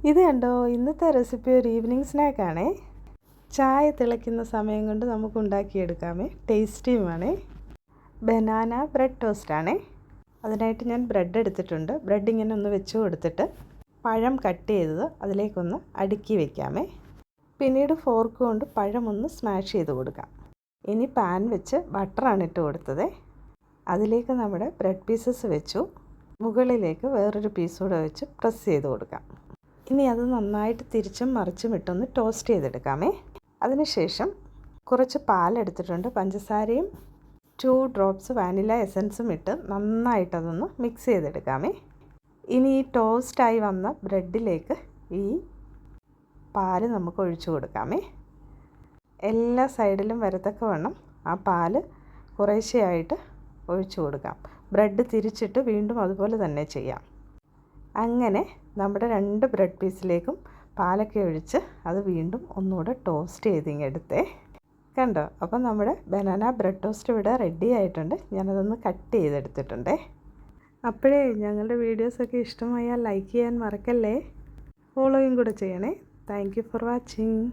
ഇത് കണ്ടോ, ഇന്നത്തെ റെസിപ്പി ഒരു ഈവനിങ് സ്നാക്കാണേ. ചായ തിളയ്ക്കുന്ന സമയം കൊണ്ട് നമുക്ക് ഉണ്ടാക്കിയെടുക്കാമേ. ടേസ്റ്റിയുമാണേ. Banana bread ടോസ്റ്റാണേ. അതിനായിട്ട് ഞാൻ ബ്രെഡ് എടുത്തിട്ടുണ്ട്. ബ്രെഡ് ഇങ്ങനെ ഒന്ന് വെച്ച് കൊടുത്തിട്ട് പഴം കട്ട് ചെയ്തത് അതിലേക്കൊന്ന് അടുക്കി വയ്ക്കാമേ. പിന്നീട് ഫോർക്ക് കൊണ്ട് പഴം ഒന്ന് സ്മാഷ് ചെയ്ത് കൊടുക്കാം. ഇനി പാൻ വെച്ച് ബട്ടറാണ് ഇട്ട് കൊടുത്തത്. അതിലേക്ക് നമ്മുടെ ബ്രെഡ് പീസസ് വെച്ചു. മുകളിലേക്ക് വേറൊരു പീസ് കൂടെ വെച്ച് പ്രസ് ചെയ്ത് കൊടുക്കാം. ഇനി അത് നന്നായിട്ട് തിരിച്ചും മറിച്ചും ഇട്ടൊന്ന് ടോസ്റ്റ് ചെയ്തെടുക്കാമേ. അതിനുശേഷം കുറച്ച് പാലെടുത്തിട്ടുണ്ട്. പഞ്ചസാരയും 2 ഡ്രോപ്സ് വാനില എസൻസും ഇട്ട് നന്നായിട്ടതൊന്ന് മിക്സ് ചെയ്തെടുക്കാമേ. ഇനി ഈ ടോസ്റ്റായി വന്ന ബ്രെഡിലേക്ക് ഈ പാല് നമുക്ക് ഒഴിച്ചു കൊടുക്കാമേ. എല്ലാ സൈഡിലും വരത്തക്കവണ്ണം ആ പാല് കുറേശ്ശെയായിട്ട് ഒഴിച്ചു കൊടുക്കാം. ബ്രെഡ് തിരിച്ചിട്ട് വീണ്ടും അതുപോലെ തന്നെ ചെയ്യാം. അങ്ങനെ നമ്മുടെ 2 ബ്രെഡ് പീസിലേക്കും പാലൊക്കെ ഒഴിച്ച് അത് വീണ്ടും ഒന്നുകൂടെ ടോസ്റ്റ് ചെയ്തിങ്ങെടുത്തേ. കണ്ടോ? അപ്പം നമ്മുടെ ബനാന ബ്രെഡ് ടോസ്റ്റ് ഇവിടെ റെഡി ആയിട്ടുണ്ട്. ഞാനതൊന്ന് കട്ട് ചെയ്തെടുത്തിട്ടുണ്ടേ. അപ്പോഴേ ഞങ്ങളുടെ വീഡിയോസൊക്കെ ഇഷ്ടമായാൽ ലൈക്ക് ചെയ്യാൻ മറക്കല്ലേ. ഫോളോയും കൂടെ ചെയ്യണേ. Thank you for watching.